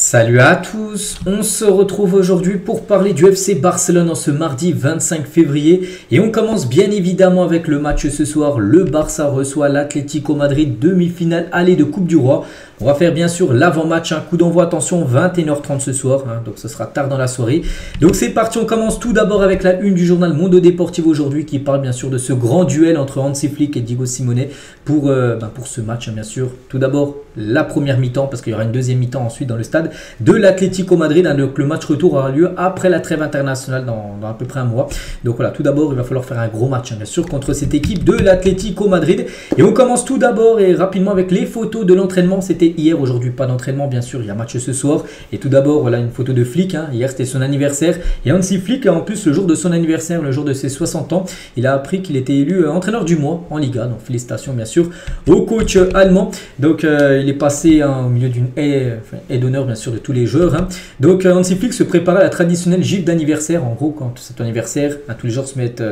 Salut à tous, on se retrouve aujourd'hui pour parler du FC Barcelone en ce mardi 25 février et on commence bien évidemment avec le match ce soir. Le Barça reçoit l'Atlético Madrid, demi-finale aller de Coupe du Roi. On va faire bien sûr l'avant-match, un coup d'envoi, attention 21h30 ce soir, donc ce sera tard dans la soirée. Donc c'est parti, on commence tout d'abord avec la une du journal Mundo Deportivo aujourd'hui qui parle bien sûr de ce grand duel entre Hansi Flick et Diego Simeone pour ce match bien sûr. Tout d'abord la première mi-temps parce qu'il y aura une deuxième mi-temps ensuite dans le stade de l'Atlético Madrid. Donc le match retour aura lieu après la trêve internationale dans à peu près un mois. Donc voilà, tout d'abord il va falloir faire un gros match bien sûr contre cette équipe de l'Atlético Madrid. Et on commence tout d'abord et rapidement avec les photos de l'entraînement. C'était hier, aujourd'hui pas d'entraînement bien sûr, il y a match ce soir. Et tout d'abord voilà une photo de Flick, hier c'était son anniversaire. Et Hansi Flick en plus le jour de son anniversaire, le jour de ses 60 ans, il a appris qu'il était élu entraîneur du mois en Liga. Donc félicitations bien sûr au coach allemand. Donc il est passé au milieu d'une haie d'honneur bien sûr de tous les joueurs. Donc Hansi Flick se préparait à la traditionnelle gifle d'anniversaire. En gros quand c'est ton anniversaire, tous les joueurs se mettent,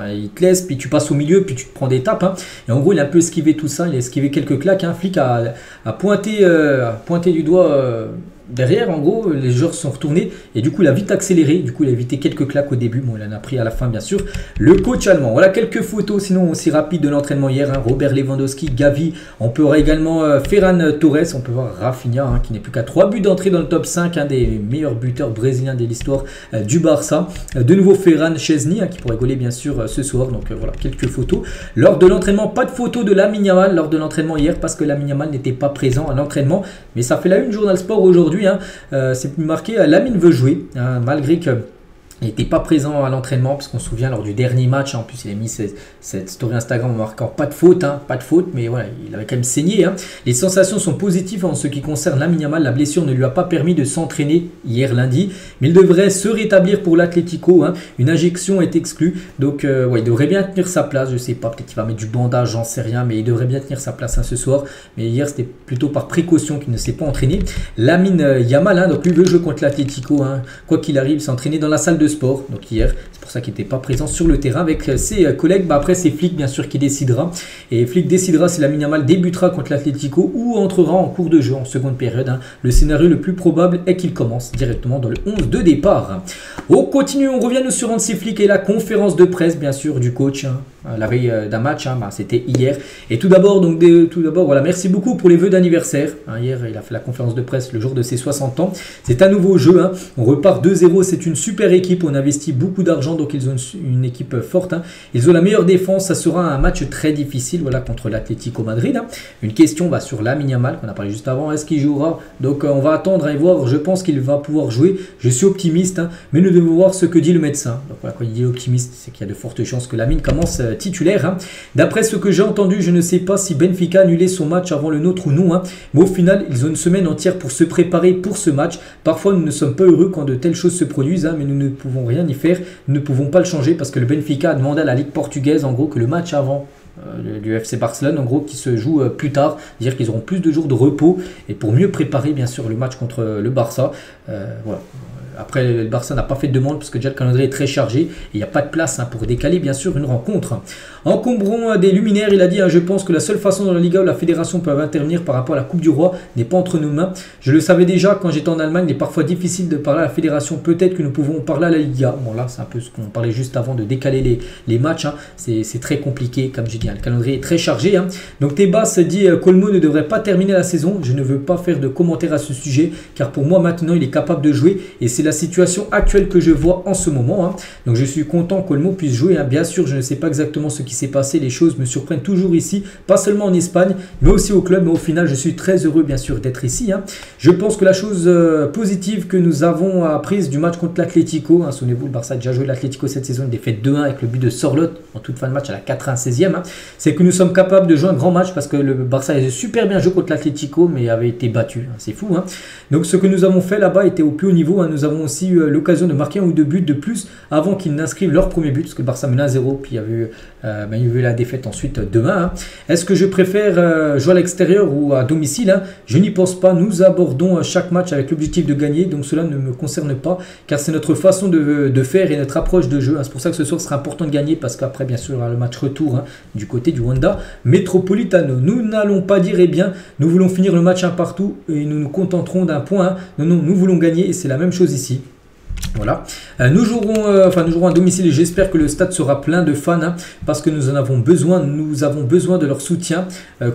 ils te laissent, puis tu passes au milieu, puis tu te prends des tapes. Et en gros il a un peu esquivé tout ça, il a esquivé quelques claques. Flick a pointé du doigt derrière, en gros, les joueurs se sont retournés et du coup il a vite accéléré, du coup il a évité quelques claques au début, bon il en a pris à la fin bien sûr, le coach allemand. Voilà quelques photos sinon aussi rapides de l'entraînement hier, Robert Lewandowski, Gavi, on peut voir également Ferran Torres, on peut voir Rafinha qui n'est plus qu'à 3 buts d'entrée dans le top 5, un des meilleurs buteurs brésiliens de l'histoire du Barça. De nouveau Ferran Chesney qui pourrait gauler bien sûr ce soir, donc voilà quelques photos. Lors de l'entraînement, pas de photos de Lamine Yamal lors de l'entraînement hier parce que Lamine Yamal n'était pas présent à l'entraînement, mais ça fait la une Journal Sport aujourd'hui. C'est marqué Lamine veut jouer, malgré que il n'était pas présent à l'entraînement parce qu'on se souvient lors du dernier match, en plus il a mis cette story Instagram en marquant pas de faute, mais voilà, il avait quand même saigné. Les sensations sont positives en ce qui concerne Lamine Yamal, la blessure ne lui a pas permis de s'entraîner hier lundi, mais il devrait se rétablir pour l'Atlético, une injection est exclue, donc il devrait bien tenir sa place, je sais pas, peut-être qu'il va mettre du bandage, j'en sais rien, mais il devrait bien tenir sa place ce soir, mais hier c'était plutôt par précaution qu'il ne s'est pas entraîné. Lamine Yamal, donc lui veut jouer contre l'Atlético, quoi qu'il arrive, s'entraîner dans la salle de sport, donc hier c'est pour ça qu'il n'était pas présent sur le terrain avec ses collègues. Après c'est Flick bien sûr qui décidera, et Flick décidera si Lamine Yamal débutera contre l'Atlético ou entrera en cours de jeu en seconde période. Le scénario le plus probable est qu'il commence directement dans le 11 de départ. On continue, on revient sur Hansi Flick et la conférence de presse bien sûr du coach la veille d'un match, c'était hier. Et tout d'abord voilà, merci beaucoup pour les vœux d'anniversaire. Hier il a fait la conférence de presse le jour de ses 60 ans. C'est un nouveau jeu, on repart 2-0, c'est une super équipe, on investit beaucoup d'argent, donc ils ont une équipe forte. Ils ont la meilleure défense, ça sera un match très difficile contre l'Atlético Madrid. Une question sur Lamine Yamal qu'on a parlé juste avant, est-ce qu'il jouera? Donc on va attendre et voir, je pense qu'il va pouvoir jouer, je suis optimiste, mais nous devons voir ce que dit le médecin. Donc voilà, quand il dit optimiste, c'est qu'il y a de fortes chances que Lamine commence titulaire. D'après ce que j'ai entendu, je ne sais pas si Benfica a annulé son match avant le nôtre ou non, mais au final ils ont une semaine entière pour se préparer pour ce match. Parfois nous ne sommes pas heureux quand de telles choses se produisent, mais nous ne pouvons rien y faire, nous ne pouvons pas le changer parce que le Benfica a demandé à la Ligue portugaise en gros que le match avant du FC Barcelone en gros qui se joue plus tard, c'est-à-dire qu'ils auront plus de jours de repos et pour mieux préparer bien sûr le match contre le Barça. Voilà. Après, le Barça n'a pas fait de demande parce que déjà le calendrier est très chargé et il n'y a pas de place pour décaler bien sûr une rencontre. Encombrons des luminaires, il a dit, je pense que la seule façon dans la Liga où la fédération peut intervenir par rapport à la Coupe du Roi n'est pas entre nos mains. Je le savais déjà quand j'étais en Allemagne, il est parfois difficile de parler à la fédération, peut-être que nous pouvons parler à la Liga. Bon là c'est un peu ce qu'on parlait juste avant de décaler les matchs, c'est très compliqué comme j'ai dit, le calendrier est très chargé. Donc Tebas dit Colmo ne devrait pas terminer la saison, je ne veux pas faire de commentaires à ce sujet car pour moi maintenant il est capable de jouer et c'est la situation actuelle que je vois en ce moment. Donc je suis content qu'Olmo puisse jouer. Bien sûr, je ne sais pas exactement ce qui s'est passé. Les choses me surprennent toujours ici, pas seulement en Espagne, mais aussi au club. Mais au final, je suis très heureux, bien sûr, d'être ici. Je pense que la chose positive que nous avons apprise du match contre l'Atlético, souvenez-vous, le Barça a déjà joué l'Atlético cette saison, une défaite 2-1 avec le but de Sorloth en toute fin de match à la 96e. C'est que nous sommes capables de jouer un grand match parce que le Barça a super bien joué contre l'Atlético, mais avait été battu. C'est fou. Donc ce que nous avons fait là-bas était au plus haut niveau. Nous avons aussi eu l'occasion de marquer un ou deux buts de plus avant qu'ils n'inscrivent leur premier but, parce que le Barça menait à 0, puis il y avait eu la défaite ensuite 2-1. Est-ce que je préfère jouer à l'extérieur ou à domicile? Je n'y pense pas. Nous abordons chaque match avec l'objectif de gagner, donc cela ne me concerne pas, car c'est notre façon de faire et notre approche de jeu. C'est pour ça que ce soir sera important de gagner, parce qu'après après, bien sûr, il y aura le match retour du côté du Wanda Metropolitano. Nous n'allons pas dire, eh bien, nous voulons finir le match un partout et nous nous contenterons d'un point. Non, non, nous voulons gagner et c'est la même chose ici. Voilà, nous jouerons à domicile et j'espère que le stade sera plein de fans parce que nous en avons besoin, de leur soutien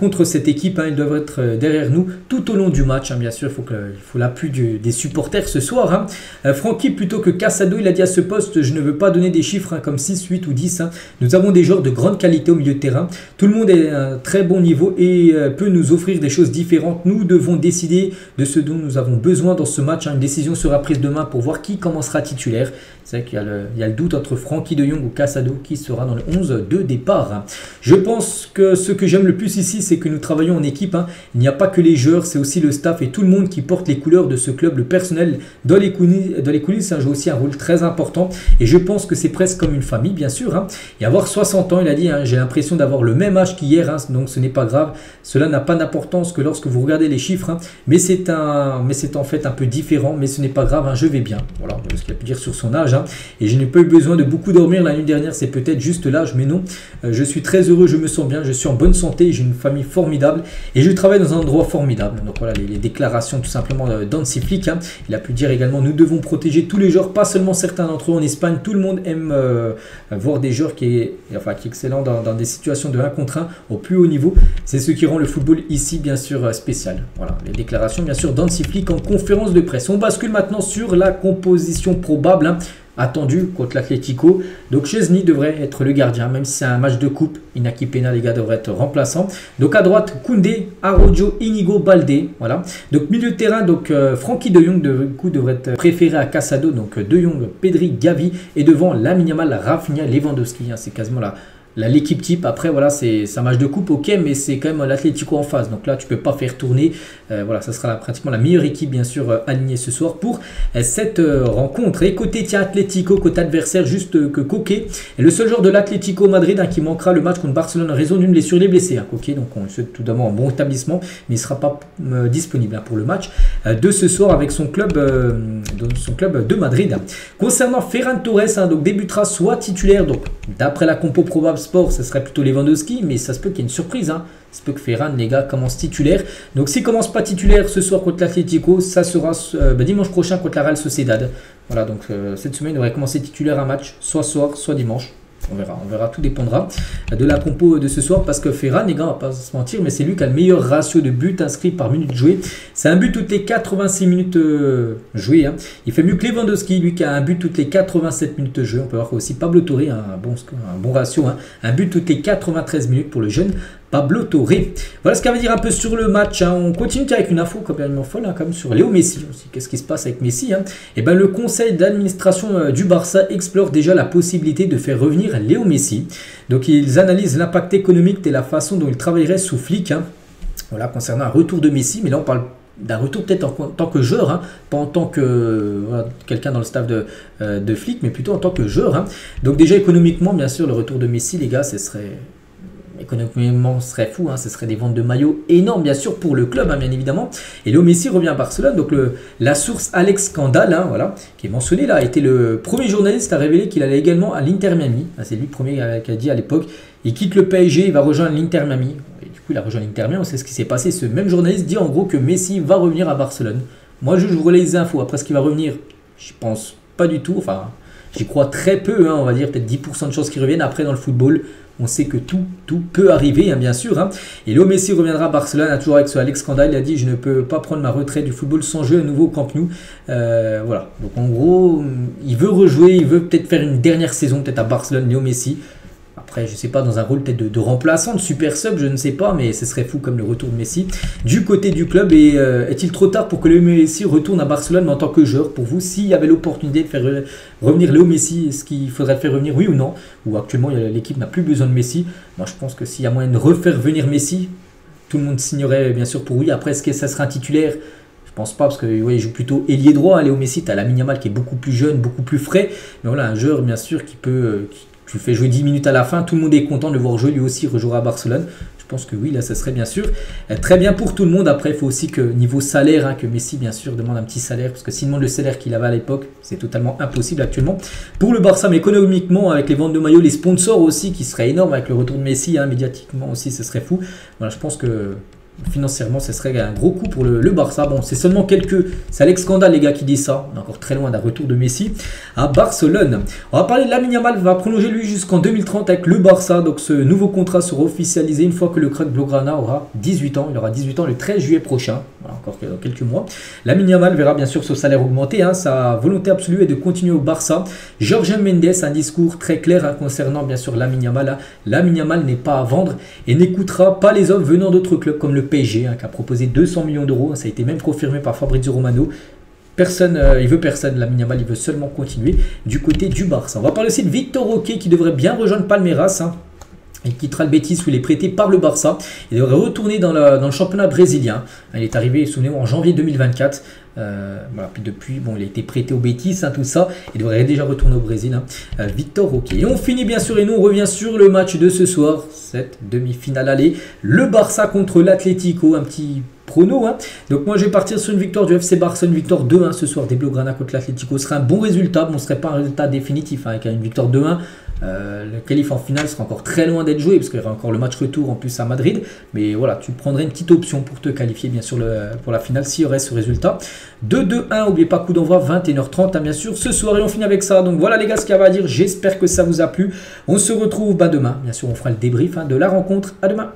contre cette équipe. Ils doivent être derrière nous tout au long du match. Bien sûr, il faut l'appui des supporters ce soir. Francky plutôt que Casado, il a dit à ce poste, je ne veux pas donner des chiffres comme 6, 8 ou 10. Nous avons des joueurs de grande qualité au milieu de terrain. Tout le monde est à un très bon niveau et peut nous offrir des choses différentes. Nous devons décider de ce dont nous avons besoin dans ce match. Une décision sera prise demain pour voir qui commencera titulaire. C'est vrai qu'il y a le doute entre Francky de Jong ou Casado qui sera dans le 11 de départ. Je pense que ce que j'aime le plus ici, c'est que nous travaillons en équipe. Il n'y a pas que les joueurs, c'est aussi le staff et tout le monde qui porte les couleurs de ce club. Le personnel dans les coulisses joue aussi un rôle très important et je pense que c'est presque comme une famille, bien sûr. Et avoir 60 ans, il a dit, j'ai l'impression d'avoir le même âge qu'hier, donc ce n'est pas grave. Cela n'a pas d'importance que lorsque vous regardez les chiffres, mais c'est en fait un peu différent, mais ce n'est pas grave, je vais bien. Voilà ce qu'il a pu dire sur son âge. Et je n'ai pas eu besoin de beaucoup dormir la nuit dernière, c'est peut-être juste l'âge, mais non. Je suis très heureux, je me sens bien, je suis en bonne santé, j'ai une famille formidable et je travaille dans un endroit formidable. Donc voilà les déclarations tout simplement d'Hansi Flick. Il a pu dire également, nous devons protéger tous les joueurs, pas seulement certains d'entre eux. En Espagne, tout le monde aime voir des joueurs qui est excellent dans des situations de 1 contre 1 au plus haut niveau. C'est ce qui rend le football ici bien sûr spécial. Voilà les déclarations bien sûr d'Hansi Flick en conférence de presse. On bascule maintenant sur la composition probable attendu contre l'Atlético. Donc Chesney devrait être le gardien, même si c'est un match de coupe. Inaki Peña, les gars, devrait être remplaçant. Donc à droite, Koundé, Araujo, Inigo, Baldé. Voilà. Donc milieu de terrain, donc Francky de Jong devrait être préféré à Casado. Donc de Jong, Pedri, Gavi. Et devant Lamine Yamal, Rafinha, Lewandowski. C'est quasiment l'équipe type. Après voilà, c'est un match de coupe, ok, mais c'est quand même l'Atlético en face, donc là tu peux pas faire tourner. Voilà, ça sera pratiquement la meilleure équipe bien sûr alignée ce soir pour cette rencontre. Et côté Atlético, côté adversaire, juste que Koké est le seul joueur de l'Atlético Madrid qui manquera le match contre Barcelone en raison d'une blessure. Il est blessé, Koké, donc on souhaite tout d'abord un bon établissement, mais il ne sera pas disponible pour le match de ce soir avec son club de Madrid. Concernant Ferran Torres, donc débutera soit titulaire, donc d'après la compo probable Sport, ça serait plutôt Lewandowski, mais ça se peut qu'il y ait une surprise. Ça se peut que Ferran, les gars, commence titulaire. Donc s'il ne commence pas titulaire ce soir contre l'Atlético, ça sera dimanche prochain contre la Real Sociedad. Voilà, donc cette semaine, il devrait commencer titulaire un match, soit soir, soit dimanche. On verra, tout dépendra de la compo de ce soir parce que Ferran, les gars, on va pas se mentir, mais c'est lui qui a le meilleur ratio de buts inscrits par minute jouée. C'est un but toutes les 86 minutes jouées. Il fait mieux que Lewandowski, lui qui a un but toutes les 87 minutes jouées. On peut voir aussi Pablo Torre, un bon ratio, un but toutes les 93 minutes pour le jeune Pablo Torre. Voilà ce qu'elle veut dire un peu sur le match. On continue avec une info complètement folle quand même sur Léo Messi aussi. Qu'est-ce qui se passe avec Messi? Et ben, le conseil d'administration du Barça explore déjà la possibilité de faire revenir Léo Messi. Donc ils analysent l'impact économique et la façon dont il travaillerait sous Flick. Voilà, concernant un retour de Messi, mais là on parle d'un retour peut-être en tant que joueur, pas en tant que quelqu'un dans le staff de Flick, mais plutôt en tant que joueur. Donc déjà économiquement, bien sûr, le retour de Messi, les gars, ce serait... Économiquement, ce serait fou, ce serait des ventes de maillots énormes, bien sûr, pour le club, bien évidemment. Et Léo Messi revient à Barcelone. Donc, la source Alex Scandal, voilà, qui est mentionné là, a été le premier journaliste à révéler qu'il allait également à l'Inter Miami. C'est lui le premier qui a dit à l'époque. Il quitte le PSG, il va rejoindre l'Inter Miami. Et du coup, il a rejoint l'Inter Miami. On sait ce qui s'est passé. Ce même journaliste dit en gros que Messi va revenir à Barcelone. Moi, je vous relaie les infos. Après, ce qu'il va revenir, je pense pas du tout. Enfin, j'y crois très peu, on va dire peut-être 10% de chances qu'il revienne. Après, dans le football, on sait que tout peut arriver, bien sûr. Et Léo Messi reviendra à Barcelone, toujours avec ce Alex Scandal. Il a dit, je ne peux pas prendre ma retraite du football sans jouer à nouveau au Camp Nou. Voilà. Donc en gros, il veut rejouer, il veut peut-être faire une dernière saison, peut-être à Barcelone, Léo Messi. Après, je ne sais pas, dans un rôle peut-être de remplaçant, de super sub, je ne sais pas, mais ce serait fou comme le retour de Messi. Du côté du club, est-il trop tard pour que Léo Messi retourne à Barcelone, mais en tant que joueur, pour vous, s'il y avait l'opportunité de faire revenir Léo Messi, est-ce qu'il faudrait le faire revenir, oui ou non? Ou actuellement, l'équipe n'a plus besoin de Messi. Moi, je pense que s'il y a moyen de refaire venir Messi, tout le monde signerait bien sûr pour oui. Après, est-ce que ça sera un titulaire? Je pense pas, parce qu'il joue plutôt ailier droit. Léo Messi, tu as Lamine Yamal qui est beaucoup plus jeune, beaucoup plus frais. Mais voilà, un joueur, bien sûr, qui peut... tu le fais jouer 10 minutes à la fin, tout le monde est content de le voir jouer, lui aussi rejouera à Barcelone. Je pense que oui, là, ça serait bien sûr très bien pour tout le monde. Après, il faut aussi que niveau salaire, hein, que Messi, bien sûr, demande un petit salaire, parce que s'il demande le salaire qu'il avait à l'époque, c'est totalement impossible actuellement pour le Barça. Mais économiquement, avec les ventes de maillots, les sponsors aussi, qui seraient énormes avec le retour de Messi, hein, médiatiquement aussi, ce serait fou. Voilà, je pense que financièrement, ce serait un gros coup pour le Barça. Bon, c'est seulement c'est Alex Scandale, les gars, qui dit ça. On est encore très loin d'un retour de Messi à Barcelone. On va parler de Lamine Yamal, va prolonger lui jusqu'en 2030 avec le Barça. Donc, ce nouveau contrat sera officialisé une fois que le crack Blaugrana aura 18 ans. Il aura 18 ans le 13 juillet prochain. Voilà, encore quelques mois. Lamine Yamal verra bien sûr son salaire augmenter. Hein. Sa volonté absolue est de continuer au Barça. Jorge Mendes, un discours très clair hein, concernant bien sûr Lamine Yamal. Hein. Lamine Yamal n'est pas à vendre et n'écoutera pas les offres venant d'autres clubs comme le PSG hein, qui a proposé 200 millions d'euros. Ça a été même confirmé par Fabrizio Romano. Personne, il veut personne, Lamine Yamal, il veut seulement continuer du côté du Barça. On va parler aussi de Victor Roque qui devrait bien rejoindre Palmeiras. Hein. Il quittera le Betis où il est prêté par le Barça. Il devrait retourner dans le championnat brésilien. Il est arrivé, souvenez-vous, en janvier 2024. Voilà, puis depuis, bon, il a été prêté au Betis, hein, tout ça. Il devrait déjà retourner au Brésil. Hein. Victor Roque. Et on finit bien sûr, et nous on revient sur le match de ce soir, cette demi-finale aller. Le Barça contre l'Atlético, un petit prono. Hein. Donc moi je vais partir sur une victoire du FC Barcelone, victoire 2-1 ce soir des Blaugrana contre l'Atlético. Ce serait un bon résultat, mais ce ne serait pas un résultat définitif. Hein, avec une victoire 2-1. Le qualif en finale sera encore très loin d'être joué parce qu'il y aura encore le match retour en plus à Madrid, mais voilà, tu prendrais une petite option pour te qualifier bien sûr pour la finale s'il y aurait ce résultat. 2-2-1, n'oubliez pas, coup d'envoi 21h30 hein, bien sûr ce soir, et on finit avec ça. Donc voilà les gars ce qu'il y avait à dire, j'espère que ça vous a plu. On se retrouve demain, bien sûr on fera le débrief hein, de la rencontre. À demain.